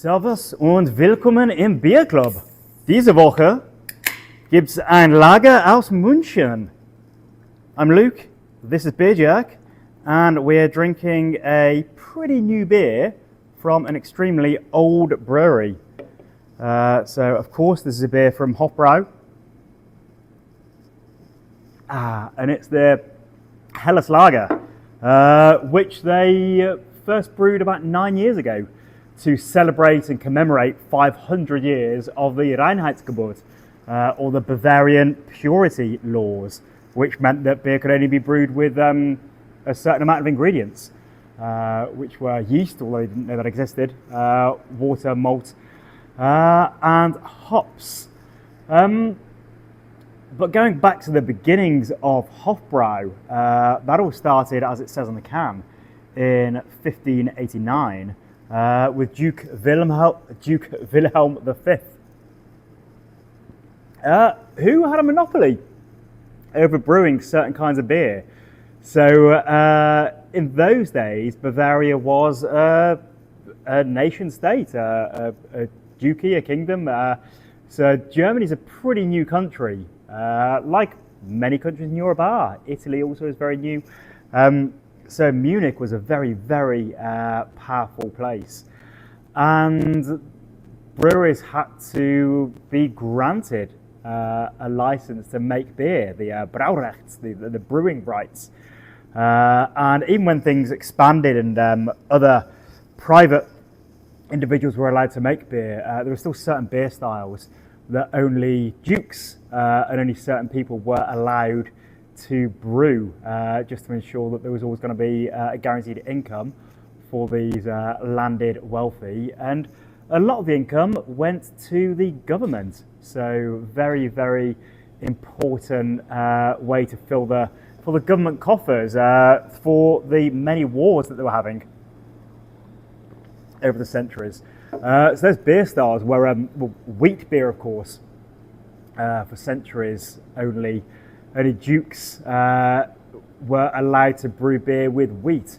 Servus und willkommen im Bierclub. Diese Woche gibt's ein Lager aus München. I'm Luke, this is Beer Jack, and we're drinking a pretty new beer from an extremely old brewery. So of course this is a beer from Hofbräuhaus. And it's the Helles Lager, which they first brewed about 9 years ago to celebrate and commemorate 500 years of the Reinheitsgebot, or the Bavarian purity laws, which meant that beer could only be brewed with a certain amount of ingredients, which were yeast, although they didn't know that existed, water, malt, and hops. But going back to the beginnings of Hofbräu, that all started, as it says on the can, in 1589 with Duke Wilhelm V, who had a monopoly over brewing certain kinds of beer. So in those days, Bavaria was a nation state, a duchy, a kingdom. So Germany's a pretty new country. Like many countries in Europe are. Italy also is very new. So Munich was a very, very powerful place. And breweries had to be granted a license to make beer, the Braurechts, the brewing rights. And even when things expanded and other private individuals were allowed to make beer, there were still certain beer styles that only dukes and only certain people were allowed to brew, just to ensure that there was always going to be a guaranteed income for these landed wealthy. And a lot of the income went to the government. So very, very important way to fill the government coffers for the many wars that they were having over the centuries. So those beer styles were wheat beer, of course. For centuries, only dukes were allowed to brew beer with wheat.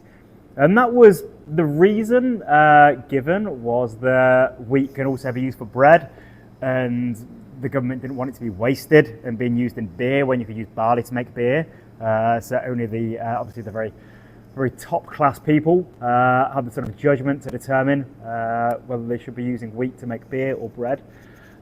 And that was the reason given, was that wheat can also be used for bread, and the government didn't want it to be wasted and being used in beer when you could use barley to make beer. So only the obviously the very, very top class people had the sort of judgment to determine whether they should be using wheat to make beer or bread.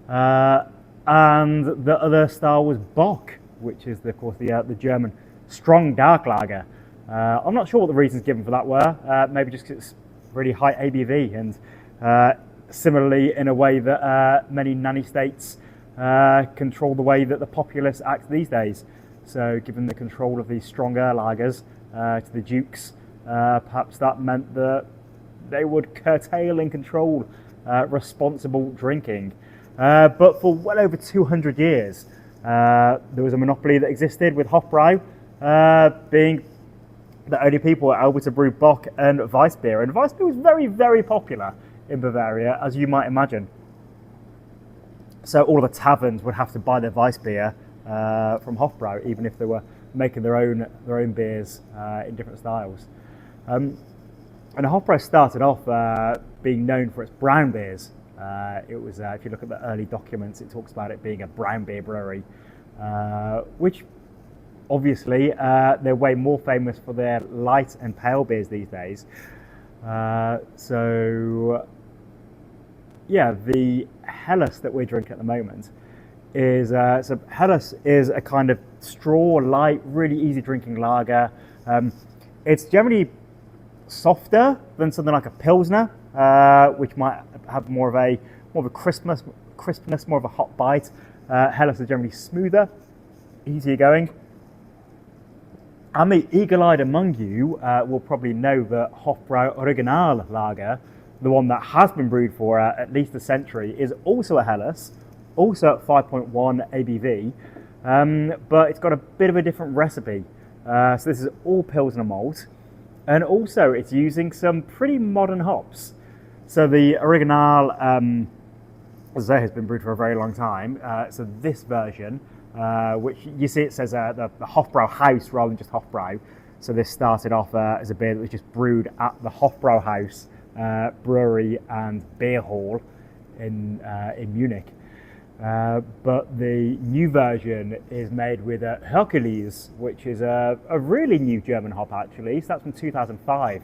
And the other style was Bock, which is, of course, the German strong dark lager. I'm not sure what the reasons given for that were. Maybe just because it's really high ABV, and similarly in a way that many nanny states control the way that the populace act these days. So given the control of these stronger lagers to the dukes, perhaps that meant that they would curtail and control responsible drinking. But for well over 200 years, there was a monopoly that existed, with Hofbräu being the only people able to brew Bock and Weissbier. And Weissbier was very, very popular in Bavaria, as you might imagine. So all of the taverns would have to buy their Weissbier from Hofbräu, even if they were making their own beers in different styles. And Hofbräu started off being known for its brown beers. It was, if you look at the early documents, it talks about it being a brown beer brewery, which obviously they're way more famous for their light and pale beers these days. So yeah, the Helles that we're drinking at the moment is, so Helles is a kind of straw light, really easy drinking lager. It's generally softer than something like a Pilsner, which might have more of a crispness, more of a hot bite. Helles are generally smoother, easier going. And the eagle-eyed among you will probably know that Hofbräu Original Lager, the one that has been brewed for at least a century, is also a Helles, also at 5.1 ABV, but it's got a bit of a different recipe. So this is all Pilsner malt, and also it's using some pretty modern hops. So the Original, as I say, has been brewed for a very long time. So this version, which you see it says the Hofbräuhaus rather than just Hofbräu. So this started off as a beer that was just brewed at the Hofbräuhaus brewery and beer hall in Munich. But the new version is made with Hercules, which is a really new German hop actually. So that's from 2005.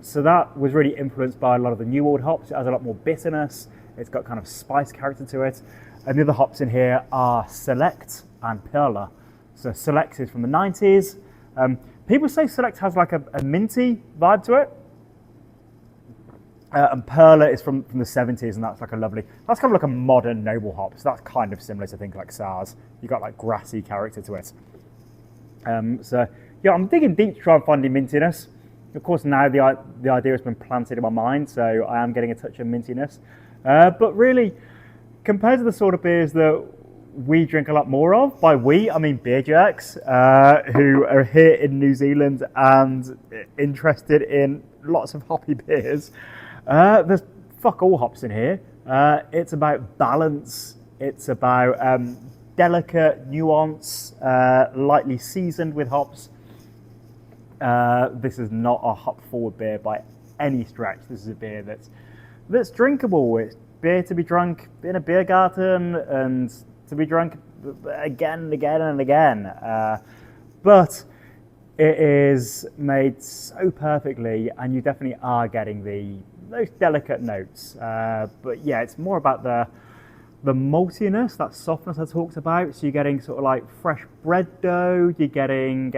So that was really influenced by a lot of the new old hops. It has a lot more bitterness. It's got kind of spice character to it. And the other hops in here are Select and Perla. So Select is from the 90s. People say Select has like a minty vibe to it. And Perla is from the 70s, and that's like that's kind of like a modern noble hop. So that's kind of similar to things like SARS. You got like grassy character to it. So yeah, I'm digging deep to try and find the mintiness. Of course, now the idea has been planted in my mind, so I am getting a touch of mintiness. But really, compared to the sort of beers that we drink a lot more of, by we, I mean beer jerks, who are here in New Zealand and interested in lots of hoppy beers, there's fuck all hops in here. It's about balance, it's about delicate nuance, lightly seasoned with hops. This is not a hop forward beer by any stretch. This is a beer that's drinkable. It's beer to be drunk in a beer garden and to be drunk again and again and again. But it is made so perfectly, and you definitely are getting those delicate notes. But yeah, it's more about the maltiness, that softness I talked about. So you're getting sort of like fresh bread dough, you're getting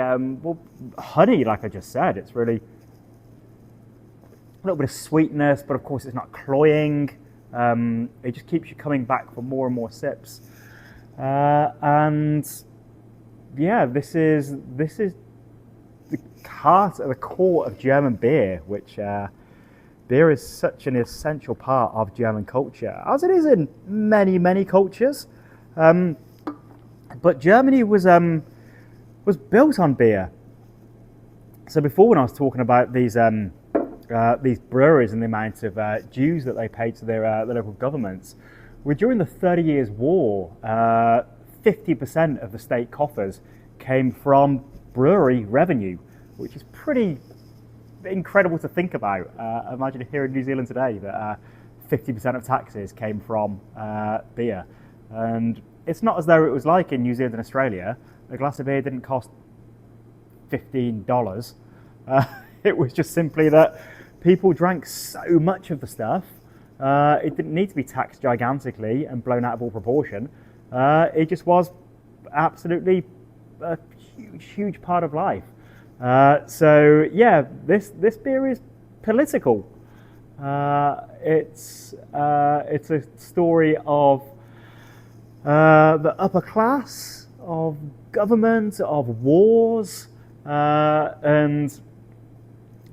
honey, like I just said. It's really a little bit of sweetness, but of course it's not cloying. It just keeps you coming back for more and more sips. And yeah, this is the heart of the core of German beer, which beer is such an essential part of German culture, as it is in many, many cultures. But Germany was built on beer. So before, when I was talking about these breweries and the amount of dues that they paid to their local governments, during the 30 Years' War, 50% of the state coffers came from brewery revenue, which is pretty incredible to think about. Imagine here in New Zealand today that 50% of taxes came from beer. And it's not as though it was like in New Zealand and Australia. A glass of beer didn't cost $15. It was just simply that people drank so much of the stuff. It didn't need to be taxed gigantically and blown out of all proportion. It just was absolutely a huge, huge part of life. So yeah, this beer is political. It's a story of the upper class, of government, of wars, and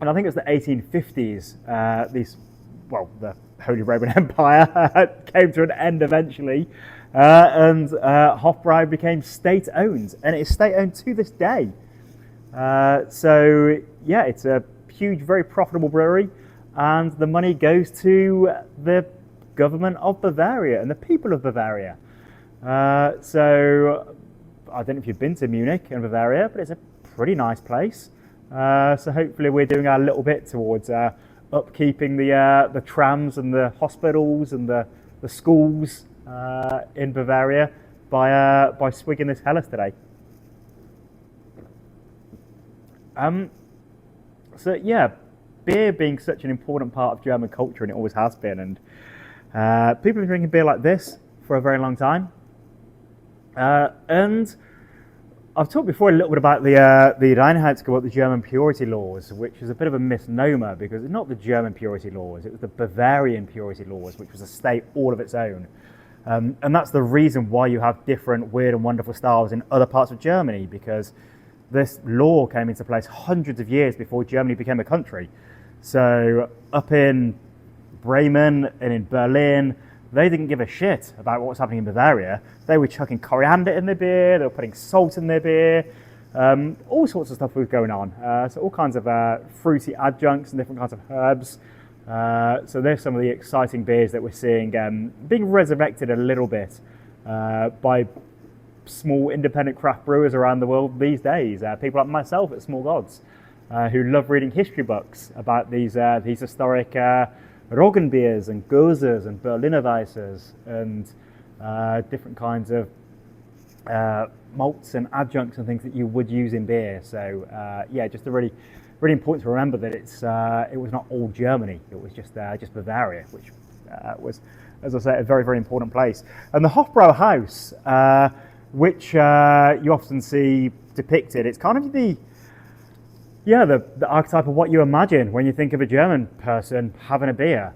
I think it's the 1850s. The Holy Roman Empire came to an end eventually, and Hofbräuhaus became state-owned, and it is state-owned to this day. So yeah, it's a huge, very profitable brewery, and the money goes to the government of Bavaria and the people of Bavaria. So I don't know if you've been to Munich and Bavaria, but it's a pretty nice place. So hopefully we're doing our little bit towards upkeeping the trams and the hospitals and the schools in Bavaria by swigging this Helles today. So yeah, beer being such an important part of German culture, and it always has been, and people have been drinking beer like this for a very long time. And I've talked before a little bit about the Reinheitsgebot, the German purity laws, which is a bit of a misnomer because it's not the German purity laws, it was the Bavarian purity laws, which was a state all of its own. And that's the reason why you have different weird and wonderful styles in other parts of Germany, because this law came into place hundreds of years before Germany became a country. So up in Bremen and in Berlin, they didn't give a shit about what was happening in Bavaria. They were chucking coriander in their beer, they were putting salt in their beer, all sorts of stuff was going on. So all kinds of fruity adjuncts and different kinds of herbs. So there's some of the exciting beers that we're seeing being resurrected a little bit by small independent craft brewers around the world these days. People like myself at Small Gods. who love reading history books about these historic Roggen beers and Goses and Berliner Weisses and different kinds of malts and adjuncts and things that you would use in beer. So yeah, just a really important to remember that it was not all Germany. It was just Bavaria, which was, as I say, a very important place. And the Hofbräuhaus, which you often see depicted, it's kind of the archetype of what you imagine when you think of a German person having a beer.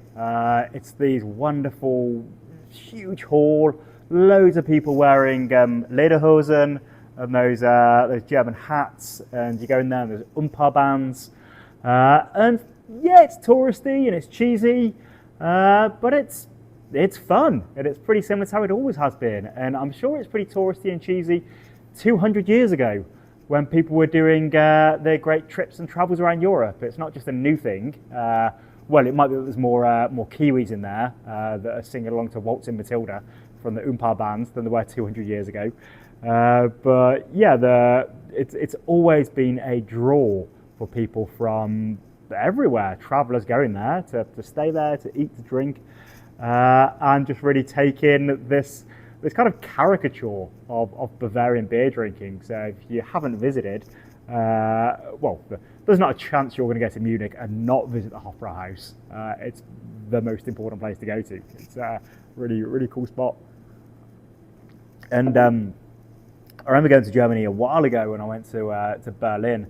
It's these wonderful, huge hall, loads of people wearing lederhosen and those German hats, and you go in there and there's Umpa-bands. And yeah, it's touristy and it's cheesy, but it's fun, and it's pretty similar to how it always has been. And I'm sure it's pretty touristy and cheesy 200 years ago, when people were doing their great trips and travels around Europe. It's not just a new thing. Well, it might be that there's more Kiwis in there that are singing along to Waltzing Matilda from the Oompa bands than there were 200 years ago. But yeah, it's always been a draw for people from everywhere, travellers going there to stay there, to eat, to drink, and just really take in this kind of caricature of Bavarian beer drinking. So if you haven't visited, well, there's not a chance you're going to get to Munich and not visit the Hofbräuhaus. It's the most important place to go to. It's a really cool spot. And I remember going to Germany a while ago when I went to Berlin,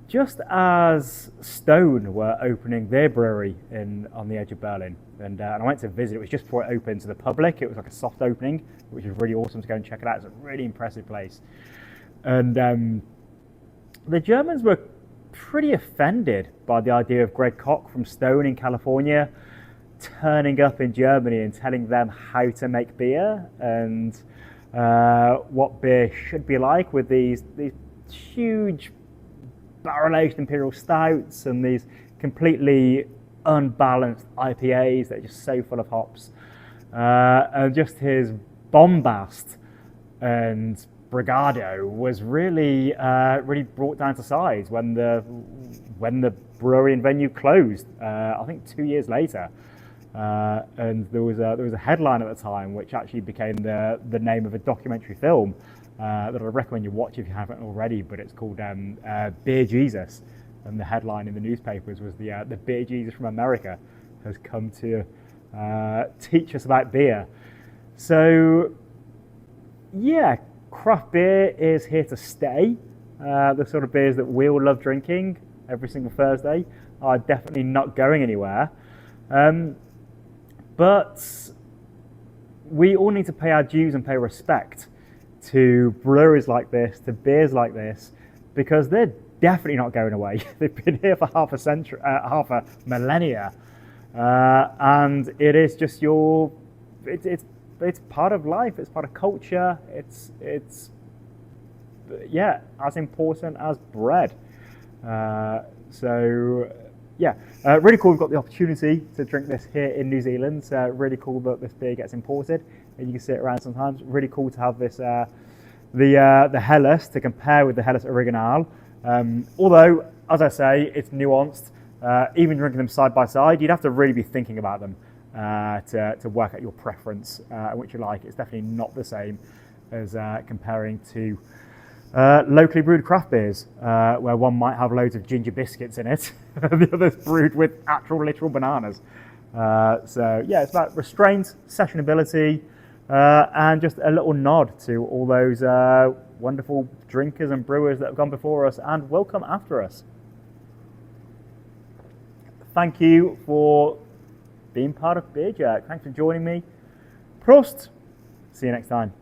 just as Stone were opening their brewery on the edge of Berlin. And I went to visit. It was just before it opened to the public. It was like a soft opening, which was really awesome to go and check it out. It's a really impressive place. And the Germans were pretty offended by the idea of Greg Koch from Stone in California turning up in Germany and telling them how to make beer and what beer should be like, with these huge barrel-aged imperial stouts and these completely unbalanced IPAs that are just so full of hops, and just his bombast and bravado was really brought down to size when the brewery and venue closed. I think 2 years later, and there was a headline at the time which actually became the name of a documentary film that I recommend you watch if you haven't already. But it's called Beer Jesus. And the headline in the newspapers was the Beer Jesus from America has come to teach us about beer. So yeah, craft beer is here to stay. The sort of beers that we all love drinking every single Thursday are definitely not going anywhere. But we all need to pay our dues and pay respect to breweries like this, to beers like this, because they're definitely not going away. They've been here for half a millennia, and it is just it's part of life. It's part of culture. It's yeah, as important as bread. So yeah, really cool. We've got the opportunity to drink this here in New Zealand. Really cool that this beer gets imported and you can see it around sometimes. Really cool to have this the Helles to compare with the Helles Original. Although, as I say, it's nuanced. Even drinking them side by side, you'd have to really be thinking about them to work out your preference and which you like. It's definitely not the same as comparing to locally brewed craft beers, where one might have loads of ginger biscuits in it, and the other's brewed with actual literal bananas. So yeah, it's about restraint, sessionability, and just a little nod to all those wonderful drinkers and brewers that have gone before us and will come after us. Thank you for being part of Beer Jerk. Thanks for joining me. Prost! See you next time.